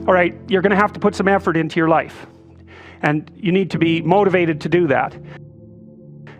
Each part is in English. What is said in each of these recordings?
all right, you're going to have to put some effort into your life. And you need to be motivated to do that.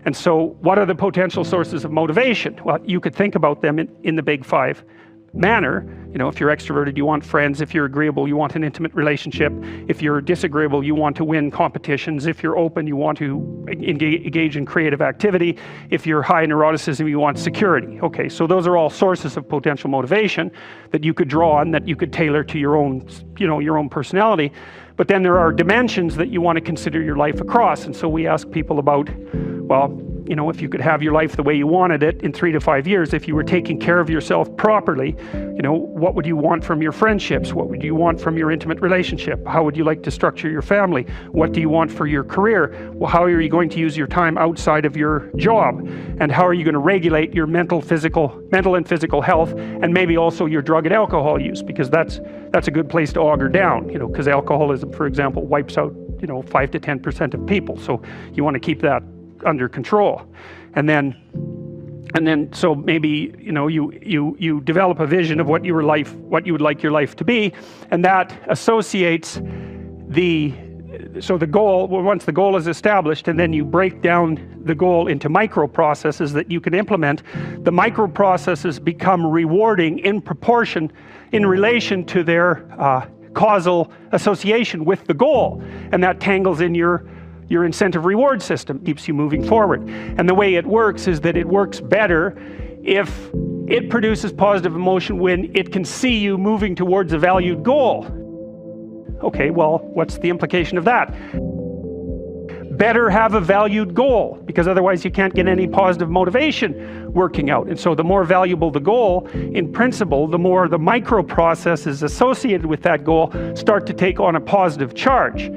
And so what are the potential sources of motivation? Well, you could think about them in the big five manner. You know, if you're extroverted, you want friends. If you're agreeable, you want an intimate relationship. If you're disagreeable, you want to win competitions. If you're open, you want to engage in creative activity. If you're high in neuroticism, you want security. Okay, so those are all sources of potential motivation that you could draw on, that you could tailor to your own, you know, your own personality. But then there are dimensions that you want to consider your life across. And so we ask people about, well, you know, if you could have your life the way you wanted it in 3 to 5 years, if you were taking care of yourself properly, you know, what would you want from your friendships? What would you want from your intimate relationship? How would you like to structure your family? What do you want for your career? Well, how are you going to use your time outside of your job? And how are you going to regulate your mental and physical health, and maybe also your drug and alcohol use? Because that's a good place to auger down, you know, because alcoholism, for example, wipes out, you know, 5 to 10% of people. So you want to keep that under control. And then so maybe, you know, you develop a vision of what you would like your life to be, and that associates the goal. Well, once the goal is established, and then you break down the goal into microprocesses that you can implement, the microprocesses become rewarding in proportion, in relation to their causal association with the goal, and that tangles in your incentive reward system, keeps you moving forward. And the way it works is that it works better if it produces positive emotion when it can see you moving towards a valued goal. Okay, well, what's the implication of that? Better have a valued goal, because otherwise you can't get any positive motivation working out. And so the more valuable the goal, in principle, the more the microprocesses associated with that goal start to take on a positive charge.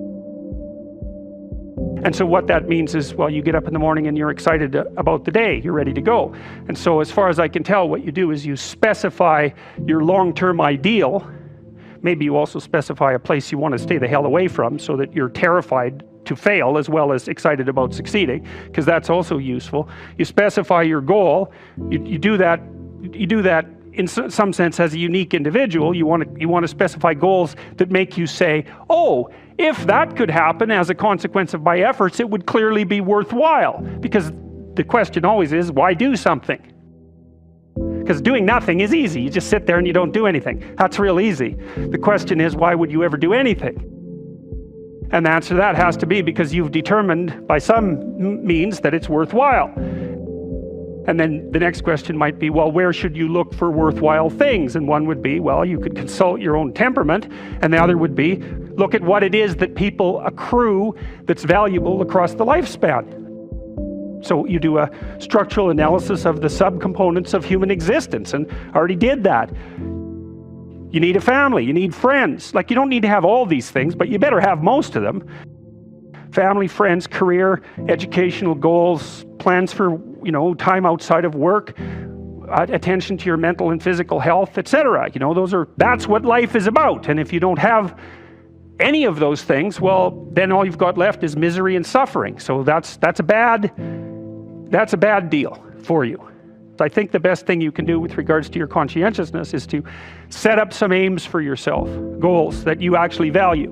And so what that means is, well, you get up in the morning and you're excited about the day, you're ready to go. And so as far as I can tell, what you do is you specify your long-term ideal. Maybe you also specify a place you want to stay the hell away from, so that you're terrified to fail as well as excited about succeeding, because that's also useful. You specify your goal. You do that in some sense as a unique individual. You want to specify goals that make you say, oh, if that could happen as a consequence of my efforts, it would clearly be worthwhile. Because the question always is, why do something? Because doing nothing is easy. You just sit there and you don't do anything. That's real easy. The question is, why would you ever do anything? And the answer to that has to be because you've determined by some means that it's worthwhile. And then the next question might be, well, where should you look for worthwhile things? And one would be, well, you could consult your own temperament. And the other would be, look at what it is that people accrue that's valuable across the lifespan. So you do a structural analysis of the subcomponents of human existence, and I already did that. You need a family, you need friends. Like, you don't need to have all these things, but you better have most of them. Family, friends, career, educational goals, plans for, you know, time outside of work, attention to your mental and physical health, etc. You know, that's what life is about. And if you don't have any of those things, well, then all you've got left is misery and suffering. So that's a bad deal for you. I think the best thing you can do with regards to your conscientiousness is to set up some aims for yourself, goals that you actually value.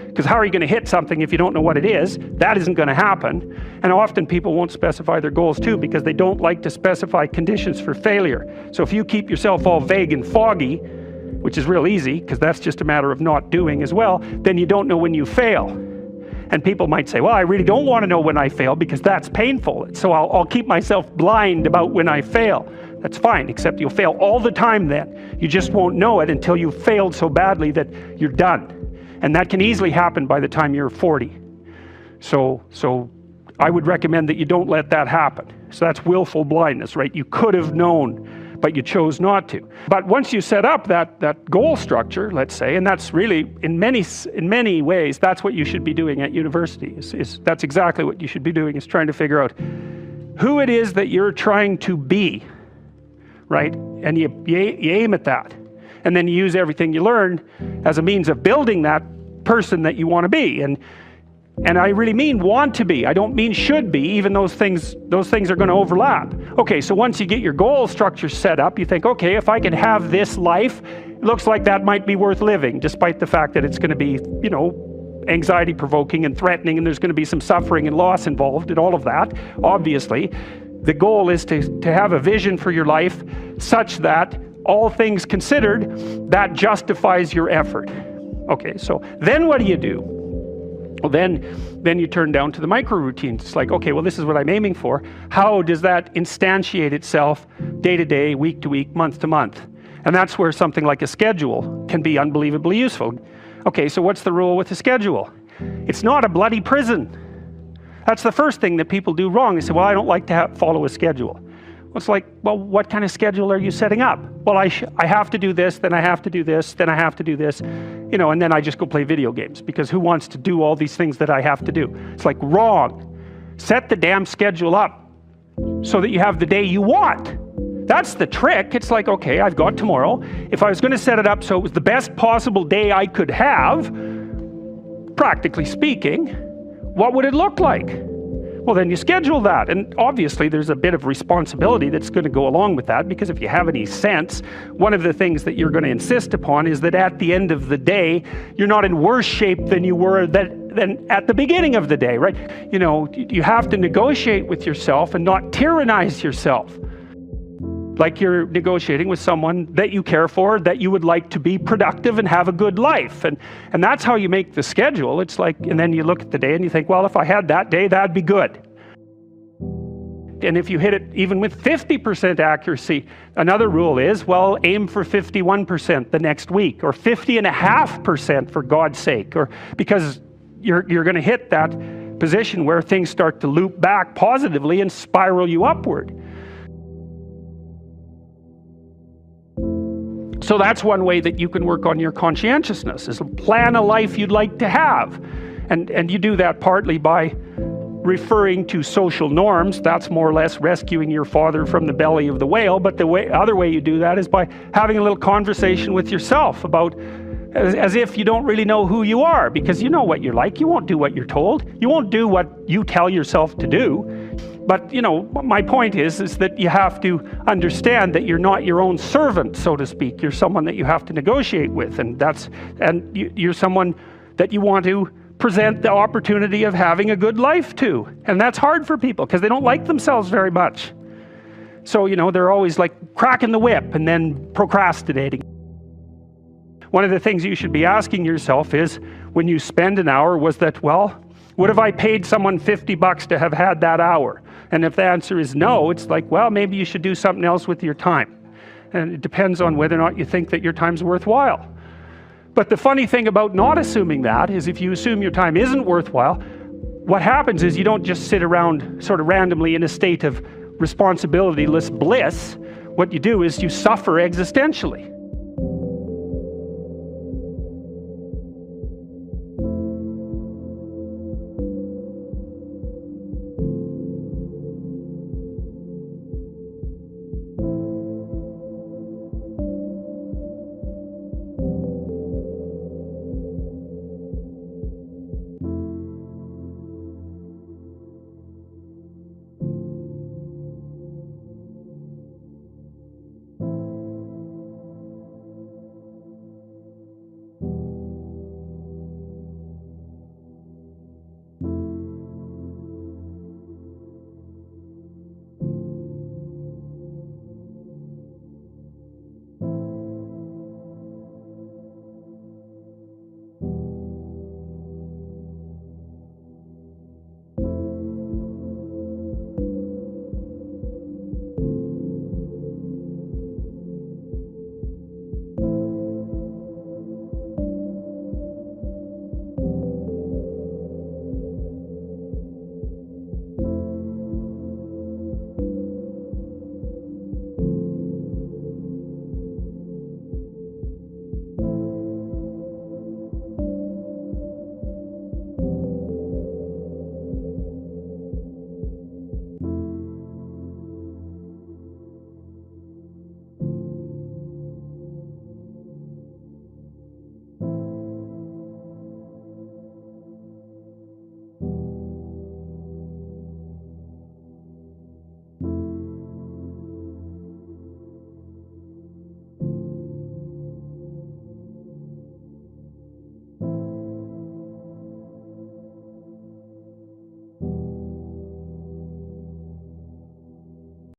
Because how are you going to hit something if you don't know what it is? That isn't going to happen. And often people won't specify their goals too, because they don't like to specify conditions for failure. So if you keep yourself all vague and foggy, which is real easy, because that's just a matter of not doing as well, then you don't know when you fail. And people might say, well, I really don't want to know when I fail because that's painful. So I'll keep myself blind about when I fail. That's fine, except you'll fail all the time then. You just won't know it until you've failed so badly that you're done. And that can easily happen by the time you're 40. So I would recommend that you don't let that happen. So that's willful blindness, right? You could have known, but you chose not to. But once you set up that goal structure, let's say, and that's really, in many ways, that's what you should be doing at university. That's exactly what you should be doing, is trying to figure out who it is that you're trying to be, right? And you aim at that. And then you use everything you learn as a means of building that person that you want to be. And I really mean want to be. I don't mean should be, even those things are going to overlap. Okay, so once you get your goal structure set up, you think, okay, if I could have this life it looks like that might be worth living, despite the fact that it's going to be, you know, anxiety provoking and threatening, and there's going to be some suffering and loss involved in all of that, obviously. The goal is to have a vision for your life such that, all things considered, that justifies your effort. Okay, so then what do? Well, then you turn down to the micro routines. It's like, okay, well, this is what I'm aiming for. How does that instantiate itself day to day, week to week, month to month? And that's where something like a schedule can be unbelievably useful. Okay, so what's the rule with the schedule? It's not a bloody prison. That's the first thing that people do wrong. They say, well, I don't like to follow a schedule. Well, it's like, well, what kind of schedule are you setting up? Well, I have to do this, then I have to do this, then I have to do this, you know, and then I just go play video games, because who wants to do all these things that I have to do? It's like, wrong. Set the damn schedule up so that you have the day you want. That's the trick. It's like, okay, I've got tomorrow. If I was going to set it up so it was the best possible day I could have, practically speaking, what would it look like? Well, then you schedule that. And obviously there's a bit of responsibility that's going to go along with that, because if you have any sense, one of the things that you're going to insist upon is that at the end of the day, you're not in worse shape than you were than at the beginning of the day, right? You know, you have to negotiate with yourself and not tyrannize yourself. Like you're negotiating with someone that you care for, that you would like to be productive and have a good life. And that's how you make the schedule. It's like, and then you look at the day and you think, well, if I had that day, that'd be good. And if you hit it even with 50% accuracy, another rule is, well, aim for 51% the next week, or 50.5% for God's sake, or because you're going to hit that position where things start to loop back positively and spiral you upward. So that's one way that you can work on your conscientiousness, is plan a life you'd like to have. And you do that partly by referring to social norms. That's more or less rescuing your father from the belly of the whale. But the other way you do that is by having a little conversation with yourself about, as if you don't really know who you are, because you know what you're like. You won't do what you're told. You won't do what you tell yourself to do. But, you know, my point is that you have to understand that you're not your own servant, so to speak. You're someone that you have to negotiate with, and you're someone that you want to present the opportunity of having a good life to. And that's hard for people, because they don't like themselves very much. So, you know, they're always like cracking the whip and then procrastinating. One of the things you should be asking yourself is, when you spend an hour, was that, well, would have I paid someone $50 to have had that hour? And if the answer is no, it's like, well, maybe you should do something else with your time. And it depends on whether or not you think that your time's worthwhile. But the funny thing about not assuming that is, if you assume your time isn't worthwhile, what happens is you don't just sit around sort of randomly in a state of responsibility-less bliss. What you do is you suffer existentially.